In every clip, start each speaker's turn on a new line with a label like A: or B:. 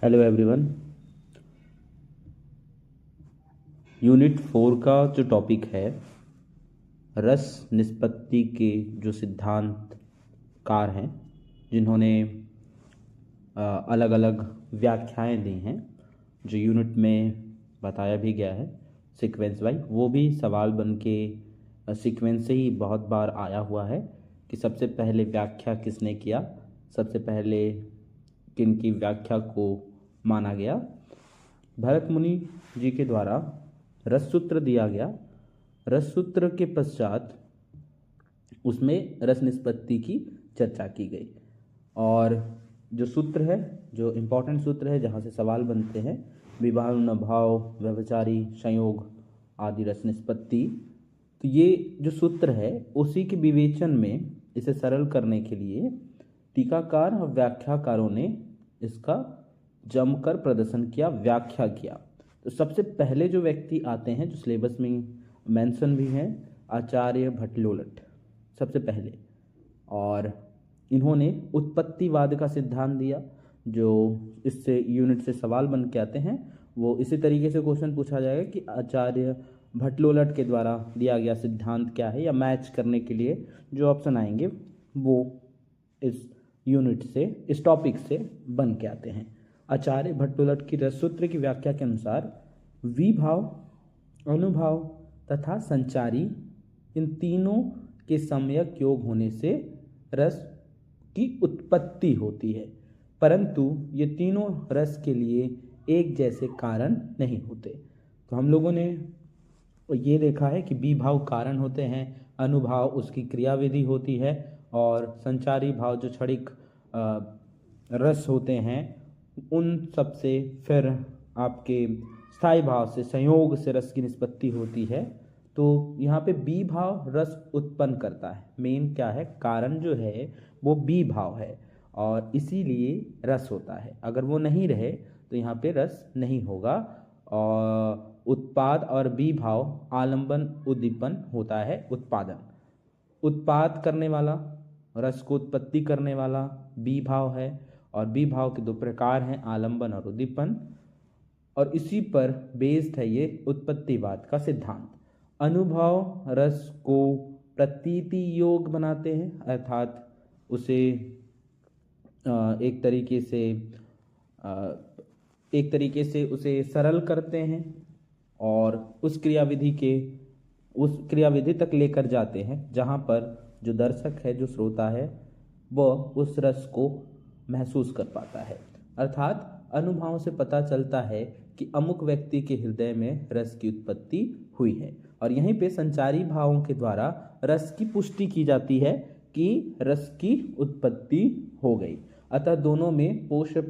A: Hello everyone. Unit 4 का जो topic है रस निष्पत्ति के जो सिद्धांतकार हैं जिन्होंने अलग अलग व्याख्याएं दी हैं, जो यूनिट में बताया भी गया है सीक्वेंस वाइज, वो भी सवाल बन के सीक्वेंस से ही बहुत बार आया हुआ है कि सबसे पहले व्याख्या किसने किया, सबसे पहले किन की व्याख्या को माना गया। भरत मुनि जी के द्वारा रस सूत्र दिया गया। रस सूत्र के पश्चात उसमें रस निष्पत्ति की चर्चा की गई और जो सूत्र है, जो इम्पोर्टेंट सूत्र है जहाँ से सवाल बनते हैं, विभावन भाव व्यभिचारी संयोग आदि रस निष्पत्ति, तो ये जो सूत्र है उसी के विवेचन में इसे सरल करने के लिए टीकाकार और व्याख्याकारों ने इसका जमकर प्रदर्शन किया, व्याख्या किया। तो सबसे पहले जो व्यक्ति आते हैं, जो सिलेबस में मेंशन भी है, आचार्य भट्टलोलट सबसे पहले, और इन्होंने उत्पत्तिवाद का सिद्धांत दिया। जो इससे यूनिट से सवाल बन के आते हैं वो इसी तरीके से क्वेश्चन पूछा जाएगा कि आचार्य भट्टलोलट के द्वारा दिया गया सिद्धांत क्या है, या मैच करने के लिए जो ऑप्शन आएंगे वो इस यूनिट से, इस टॉपिक से बन के आते हैं। आचार्य भट्टलोलट की रस सूत्र की व्याख्या के अनुसार विभाव, अनुभाव तथा संचारी, इन तीनों के सम्यक योग होने से रस की उत्पत्ति होती है, परंतु ये तीनों रस के लिए एक जैसे कारण नहीं होते। तो हम लोगों ने ये देखा है कि विभाव कारण होते हैं, अनुभाव उसकी क्रियाविधि होती है, और संचारी भाव जो क्षणिक रस होते हैं उन सब से फिर आपके स्थायी भाव से, संयोग से रस की निष्पत्ति होती है। तो यहाँ पे बी भाव रस उत्पन्न करता है, मेन क्या है, कारण जो है वो बी भाव है और इसीलिए रस होता है। अगर वो नहीं रहे तो यहाँ पे रस नहीं होगा। और उत्पाद और बी भाव आलंबन उद्दीपन होता है उत्पादन। उत्पाद करने वाला, रस को उत्पत्ति करने वाला बी भाव है, और बी भाव के दो प्रकार हैं, आलंबन और उद्दीपन, और इसी पर बेस्ड है ये उत्पत्तिवाद का सिद्धांत। अनुभव रस को प्रतीति योग बनाते हैं, अर्थात उसे एक तरीके से उसे सरल करते हैं और उस क्रियाविधि तक लेकर जाते हैं जहाँ पर जो दर्शक है, जो श्रोता है, वह उस रस को महसूस कर पाता है। अर्थात अनुभव से पता चलता है कि अमुक व्यक्ति के हृदय में रस की उत्पत्ति हुई है, और यहीं पे संचारी भावों के द्वारा रस की पुष्टि की जाती है कि रस की उत्पत्ति हो गई। अतः दोनों में पोष्य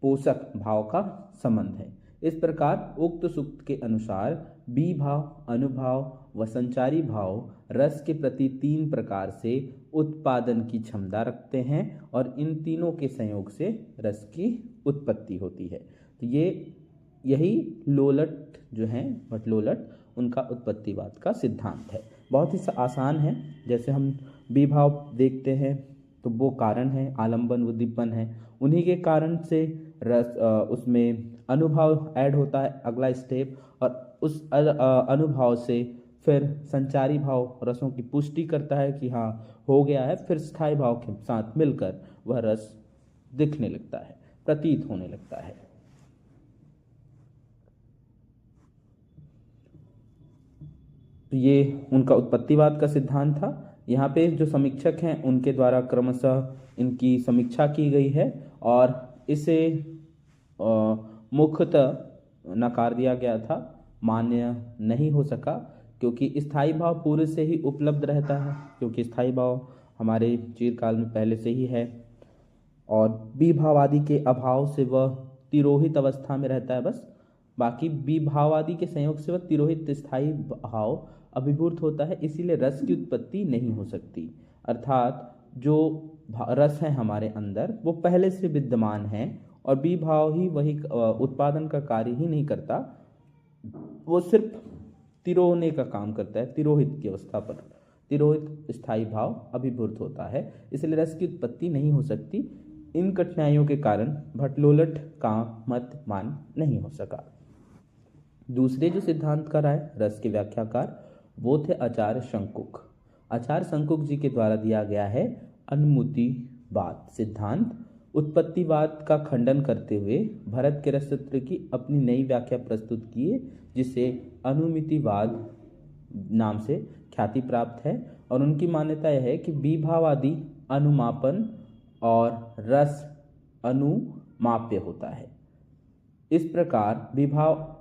A: पोषक भाव का संबंध है। इस प्रकार उक्त सूक्त के अनुसार बी भाव, अनुभाव व संचारी भाव रस के प्रति तीन प्रकार से उत्पादन की क्षमता रखते हैं, और इन तीनों के संयोग से रस की उत्पत्ति होती है। तो यही लोलट जो हैं, भट्टलोलट, उनका उत्पत्तिवाद का सिद्धांत है। बहुत ही आसान है। जैसे हम बी भाव देखते हैं तो वो कारण है, आलंबन उद्दीपन है, उन्हीं के कारण से रस उसमें अनुभाव ऐड होता है, अगला स्टेप, और उस अनुभाव से फिर संचारी भाव रसों की पुष्टि करता है कि हाँ हो गया है, फिर स्थायी भाव के साथ मिलकर वह रस दिखने लगता है, प्रतीत होने लगता है। तो ये उनका उत्पत्तिवाद का सिद्धांत था। यहाँ पे जो समीक्षक हैं उनके द्वारा क्रमशः इनकी समीक्षा की गई है और इसे मुख्यतः नकार दिया गया था, मान्य नहीं हो सका, क्योंकि स्थायी भाव पूर्व से ही उपलब्ध रहता है, क्योंकि स्थायी भाव हमारे चिरकाल में पहले से ही है, और बी भाव आदि के अभाव से वह तिरोहित अवस्था में रहता है बस। बाकी बी भाव आदि के संयोग से वह तिरोहित स्थायी भाव अभिभूत होता है, इसीलिए रस की उत्पत्ति नहीं हो सकती। अर्थात जो रस है हमारे अंदर वो पहले से विद्यमान है, और बी भाव ही वही उत्पादन का कार्य ही नहीं करता, वो सिर्फ तिरोहने का काम करता है। तिरोहित की अवस्था पर तिरोहित स्थायी भाव अभिभूत होता है, इसलिए रस की उत्पत्ति नहीं हो सकती। इन कठिनाइयों के कारण भट्टलोलट का मत मान नहीं हो सका। दूसरे जो सिद्धांतकार आए रस के व्याख्याकार, वो थे आचार्य शंकुक। आचार्य शंकुक जी के द्वारा दिया गया है अनुमितिवाद सिद्धांत। उत्पत्तिवाद का खंडन करते हुए भरत के रससूत्र की अपनी नई व्याख्या प्रस्तुत की है, जिसे अनुमितिवाद नाम से ख्याति प्राप्त है। और उनकी मान्यता यह है कि विभावादि अनुमापन और रस अनुमाप्य होता है। इस प्रकार विभाव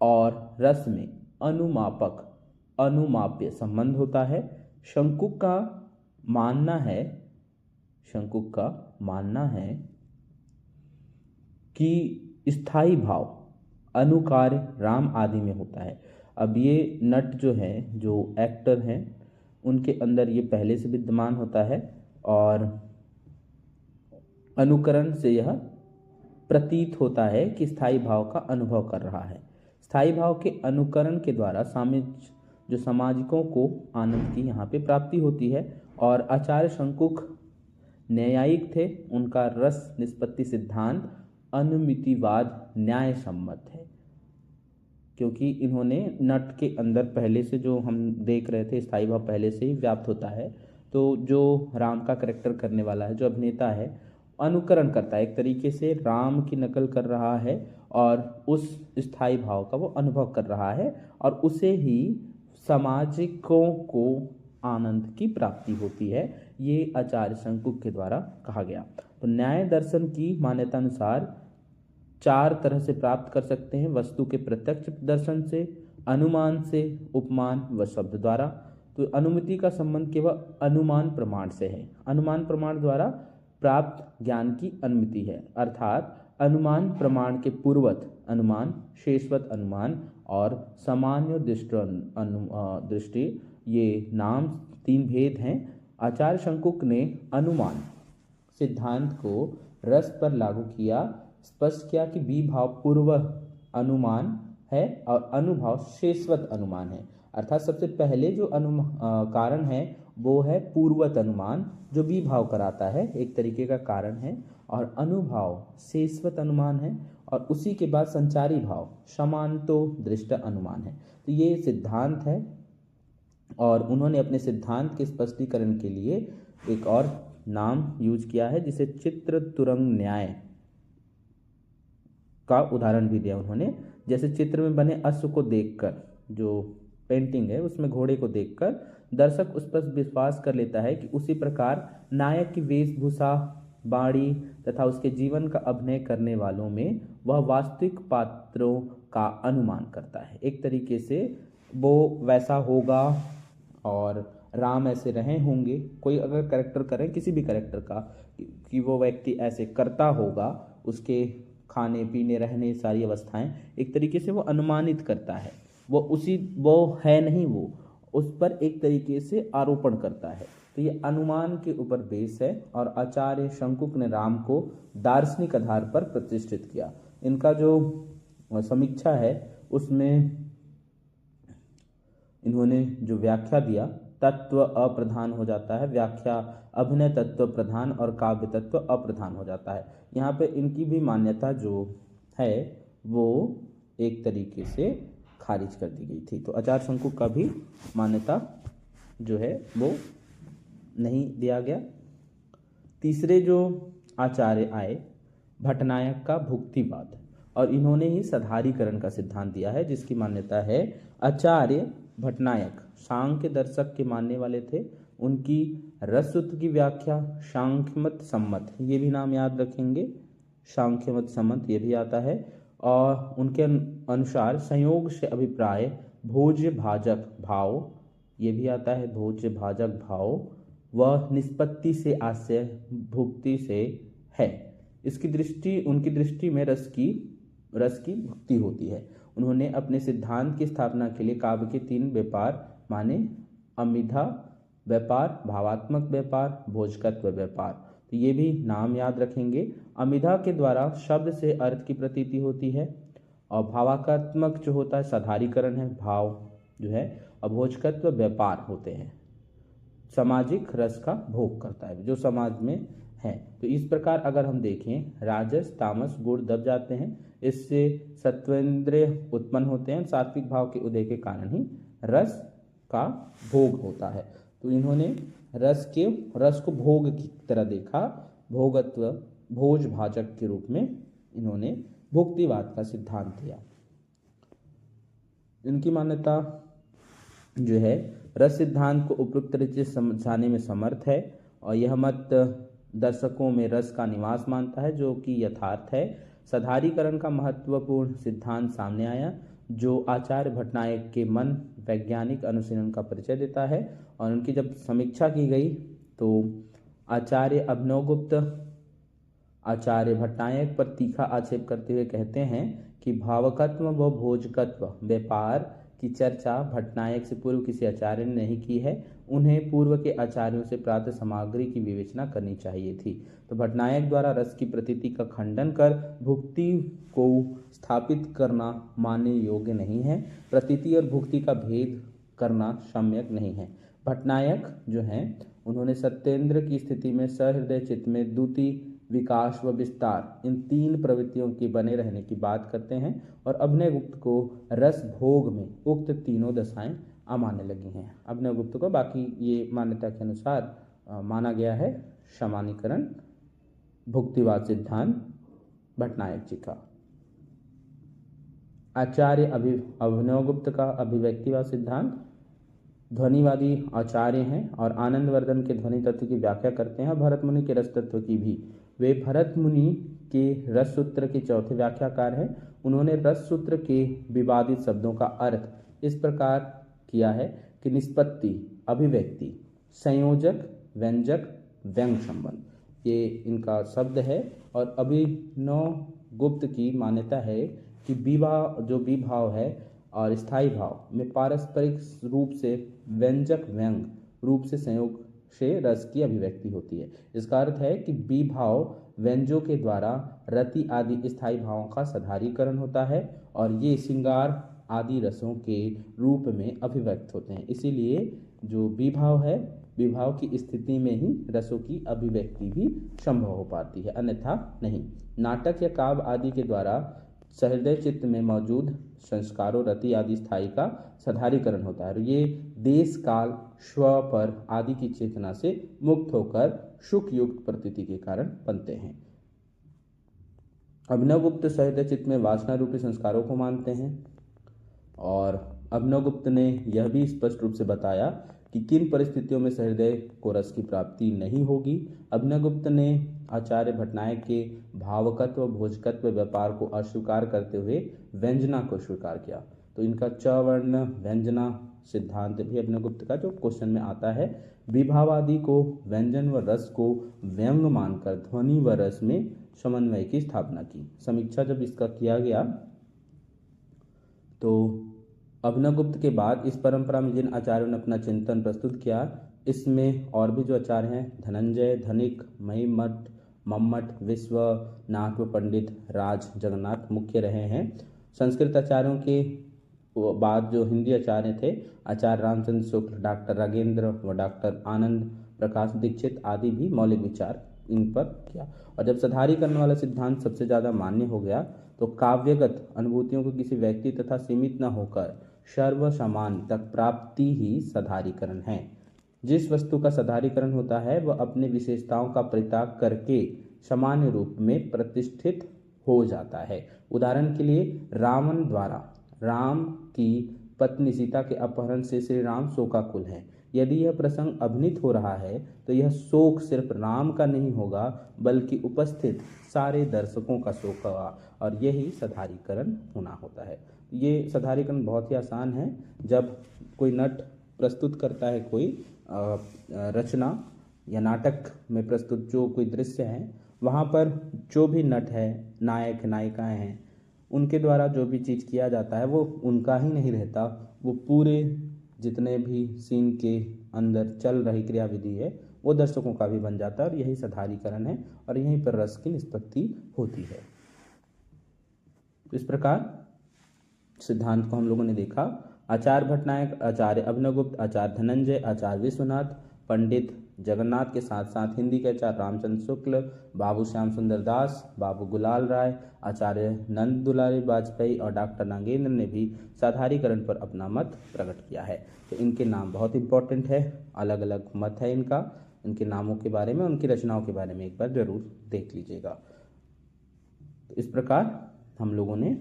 A: और रस में अनुमापक अनुमाप्य संबंध होता है। शंकुक का मानना है कि स्थायी भाव अनुकार्य राम आदि में होता है। अब ये नट जो है, जो एक्टर हैं, उनके अंदर ये पहले से विद्यमान होता है और अनुकरण से यह प्रतीत होता है कि स्थायी भाव का अनुभव कर रहा है। स्थायी भाव के अनुकरण के द्वारा सामाजिकों को आनंद की यहाँ पे प्राप्ति होती है। और आचार्य शंकुक न्यायिक थे, उनका रस निष्पत्ति सिद्धांत अनुमितिवाद न्याय सम्मत है, क्योंकि इन्होंने नट के अंदर पहले से जो हम देख रहे थे स्थायी भाव पहले से ही व्याप्त होता है। तो जो राम का कैरेक्टर करने वाला है, जो अभिनेता है, अनुकरण करता है, एक तरीके से राम की नकल कर रहा है और उस स्थायी भाव का वो अनुभव कर रहा है और उसे ही सामाजिकों को आनंद की प्राप्ति होती है। ये आचार्य शंकुक के द्वारा कहा गया। तो न्याय दर्शन की मान्यता अनुसार 4 तरह से प्राप्त कर सकते हैं: वस्तु के प्रत्यक्ष दर्शन से, अनुमान से, उपमान व शब्द द्वारा। तो अनुमिति का संबंध केवल अनुमान प्रमाण से है। अनुमान प्रमाण द्वारा प्राप्त ज्ञान की अनुमिति है, अर्थात अनुमान प्रमाण के पूर्वत अनुमान, शेषवत अनुमान और सामान्य दृष्टि, ये नाम 3 भेद हैं। आचार्य शंकुक ने अनुमान सिद्धांत को रस पर लागू किया, स्पष्ट किया कि विभाव पूर्व अनुमान है और अनुभाव शेषवत अनुमान है। अर्थात सबसे पहले जो कारण है वो है पूर्वत अनुमान, जो विभाव कराता है, एक तरीके का कारण है, और अनुभाव शेषवत अनुमान है, और उसी के बाद संचारी भाव समांतो दृष्ट अनुमान है। तो ये सिद्धांत है और उन्होंने अपने सिद्धांत के स्पष्टीकरण के लिए एक और नाम यूज किया है, जिसे चित्र तुरंग न्याय का उदाहरण भी दिया उन्होंने। जैसे चित्र में बने अश्व को देखकर, जो पेंटिंग है उसमें घोड़े को देखकर दर्शक उस पर विश्वास कर लेता है कि उसी प्रकार नायक की वेशभूषा, बाणी तथा उसके जीवन का अभिनय करने वालों में वह वास्तविक पात्रों का अनुमान करता है। एक तरीके से वो वैसा होगा और राम ऐसे रहे होंगे। कोई अगर कैरेक्टर करें किसी भी कैरेक्टर का कि वो व्यक्ति ऐसे करता होगा, उसके खाने पीने रहने सारी अवस्थाएं, एक तरीके से वो अनुमानित करता है। वो है नहीं, वो उस पर एक तरीके से आरोपण करता है। तो ये अनुमान के ऊपर बेस है और आचार्य शंकुक ने राम को दार्शनिक आधार पर प्रतिष्ठित किया। इनका जो समीक्षा है उसमें इन्होंने जो व्याख्या दिया, तत्व अप्रधान हो जाता है, व्याख्या अभिनय तत्व प्रधान और काव्य तत्व अप्रधान हो जाता है। यहाँ पे इनकी भी मान्यता जो है वो एक तरीके से खारिज कर दी गई थी। तो आचार्य शंकुक का भी मान्यता जो है वो नहीं दिया गया। तीसरे जो आचार्य आए भट्टनायक का भुक्तिवाद, और इन्होंने ही सधारीकरण का सिद्धांत दिया है, जिसकी मान्यता है आचार्य भट्टनायक सांख्य दर्शक के मानने वाले थे। उनकी रससूत्र की व्याख्या सांख्यमत सम्मत, ये भी नाम याद रखेंगे, सांख्यमत सम्मत ये भी आता है। और उनके अनुसार संयोग से अभिप्राय भोज्य भाजक भाव, ये भी आता है, भोज्य भाजक भाव वह निष्पत्ति से आशय भुक्ति से है। इसकी दृष्टि, उनकी दृष्टि में रस की भुक्ति होती है। उन्होंने अपने सिद्धांत की स्थापना के लिए काव्य के 3 व्यापार माने, अमिधा व्यापार, भावात्मक व्यापार, भोजकत्व व्यापार। तो ये भी नाम याद रखेंगे। अमिधा के द्वारा शब्द से अर्थ की प्रतीति होती है, और भावात्मक जो होता है साधारीकरण है, भाव जो है, और भोजकत्व व्यापार होते हैं, सामाजिक रस का भोग करता है, जो समाज में है। तो इस प्रकार अगर हम देखें, राजस तामस गुण दब जाते हैं, इससे सत्वेंद्रिय उत्पन्न होते हैं। सात्विक भाव के उदय के कारण ही रस का भोग होता है। तो इन्होंने रस को भोग की तरह देखा, भोगत्व भोज भाजक के रूप में इन्होंने भुक्तिवाद का सिद्धांत दिया। इनकी मान्यता जो है रस सिद्धांत को उपयुक्त रूप से समझाने में समर्थ है और यह मत दर्शकों में रस का निवास मानता है, जो कि यथार्थ है। सधारीकरण का महत्वपूर्ण सिद्धांत सामने आया, जो आचार्य भट्टनायक के मन वैज्ञानिक अनुशीलन का परिचय देता है। और उनकी जब समीक्षा की गई तो आचार्य अभिनवगुप्त आचार्य भट्टनायक पर तीखा आक्षेप करते हुए कहते हैं कि भावकत्व व भोजकत्व व्यापार की चर्चा भट्टनायक से पूर्व किसी आचार्य ने नहीं की है। उन्हें पूर्व के आचार्यों से प्राप्त सामग्री की विवेचना करनी चाहिए थी। तो भट्टनायक द्वारा रस की प्रतीति का खंडन कर भुक्ति को स्थापित करना मानने योग्य नहीं है। प्रतीति और भुक्ति का भेद करना सम्यक नहीं है। भट्टनायक जो हैं उन्होंने सत्येंद्र की स्थिति में सहृदय चित्त में द्युति विकास व विस्तार इन तीन प्रवृत्तियों के बने रहने की बात करते हैं और अभिनवगुप्त को रस भोग में उक्त तीनों दशाएं अमान्य लगी हैं। अभिनवगुप्त को बाकी ये मान्यता के अनुसार माना गया है समानीकरण भुक्तिवाद सिद्धांत भट्टनायक जी का। आचार्य अभिनवगुप्त का अभिव्यक्तिवाद सिद्धांत ध्वनिवादी आचार्य हैं और आनंदवर्धन के ध्वनि तत्व की व्याख्या करते हैं, भरत मुनि के रस तत्व की भी। वे भरत मुनि के रस सूत्र के चौथे व्याख्याकार हैं। उन्होंने रस सूत्र के विवादित शब्दों का अर्थ इस प्रकार किया है कि निष्पत्ति, अभिव्यक्ति, संयोजक, व्यंजक, व्यंग संबंध, ये इनका शब्द है। और अभिनवगुप्त की मान्यता है कि विभाव है और स्थायी भाव में पारस्परिक रूप से व्यंजक व्यंग रूप से संयोग से रस की अभिव्यक्ति होती है। इसका अर्थ है कि विभाव व्यंजों के द्वारा रति आदि स्थायी भावों का सधारीकरण होता है और ये श्रृंगार आदि रसों के रूप में अभिव्यक्त होते हैं। इसीलिए जो विभाव है, विभाव की स्थिति में ही रसों की अभिव्यक्ति भी संभव हो पाती है, अन्यथा नहीं। नाटक या काव्य आदि के द्वारा सहृदय चित्त में मौजूद संस्कारों रति आदि स्थायी का सधारीकरण होता है और ये देश काल स्व पर आदि की चेतना से मुक्त होकर सुख युक्त प्रतीति के कारण बनते हैं। अभिनवगुप्त सहृदय चित्त में वासना रूपी संस्कारों को मानते हैं और अभिनवगुप्त ने यह भी स्पष्ट रूप से बताया कि किन परिस्थितियों में सहृदय को रस की प्राप्ति नहीं होगी। अभिनवगुप्त ने आचार्य भट्टनायक के भावकत्व भोजकत्व व्यापार को अस्वीकार करते हुए व्यंजना को स्वीकार किया। तो इनका चवर्ण व्यंजना सिद्धांत भी अभिनवगुप्त का जो क्वेश्चन में आता है, विभावादि को व्यंजन व रस को व्यंग मानकर ध्वनि व रस में समन्वय की स्थापना की। समीक्षा जब इसका किया गया तो अभिनवगुप्त के बाद इस परंपरा में जिन आचार्यों ने अपना चिंतन प्रस्तुत किया, इसमें और भी जो आचार्य हैं धनंजय, धनिक, महिमठ, मम्मट, विश्वनाथ व पंडित राज जगन्नाथ मुख्य रहे हैं। संस्कृत आचार्यों के बाद जो हिंदी आचार्य थे, आचार्य रामचंद्र शुक्ल, डॉक्टर रागेंद्र व डॉक्टर आनंद प्रकाश दीक्षित आदि भी मौलिक विचार इन पर किया। और जब सधारीकरण वाला सिद्धांत सबसे ज़्यादा मान्य हो गया तो काव्यगत अनुभूतियों को किसी व्यक्ति तथा सीमित न होकर सर्व समान तक प्राप्ति ही सधारीकरण है। जिस वस्तु का सधारीकरण होता है वह अपनी विशेषताओं का परित्याग करके सामान्य रूप में प्रतिष्ठित हो जाता है। उदाहरण के लिए रावण द्वारा राम की पत्नी सीता के अपहरण से श्री राम शोकाकुल हैं। यदि यह प्रसंग अभिनीत हो रहा है तो यह शोक सिर्फ राम का नहीं होगा बल्कि उपस्थित सारे दर्शकों का शोक होगा और यही सधारीकरण होना होता है। ये सधारीकरण बहुत ही आसान है। जब कोई नट प्रस्तुत करता है कोई रचना या नाटक में प्रस्तुत जो कोई दृश्य है, वहाँ पर जो भी नट है, नायक नायिकाएं हैं, उनके द्वारा जो भी चीज़ किया जाता है वो उनका ही नहीं रहता, वो पूरे जितने भी सीन के अंदर चल रही क्रियाविधि है वो दर्शकों का भी बन जाता है और यही सधारीकरण है और यहीं पर रस की निष्पत्ति होती है। इस प्रकार सिद्धांत को हम लोगों ने देखा। आचार्य भट्टनायक, आचार्य अभिनवगुप्त, आचार्य धनंजय, आचार्य विश्वनाथ, पंडित जगन्नाथ के साथ साथ हिंदी के आचार्य रामचंद्र शुक्ल, बाबू श्याम सुंदर दास, बाबू गुलाल राय, आचार्य नंद दुलारी वाजपेयी और डॉक्टर नागेंद्र ने भी साधारीकरण पर अपना मत प्रकट किया है। तो इनके नाम बहुत इंपॉर्टेंट है, अलग अलग मत है इनका, इनके नामों के बारे में, उनकी रचनाओं के बारे में एक बार जरूर देख लीजिएगा। तो इस प्रकार हम लोगों ने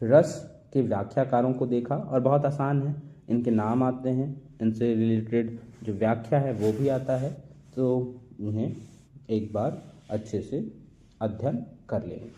A: रस के व्याख्याकारों को देखा और बहुत आसान है, इनके नाम आते हैं, इनसे रिलेटेड जो व्याख्या है वो भी आता है, तो इन्हें एक बार अच्छे से अध्ययन कर लें।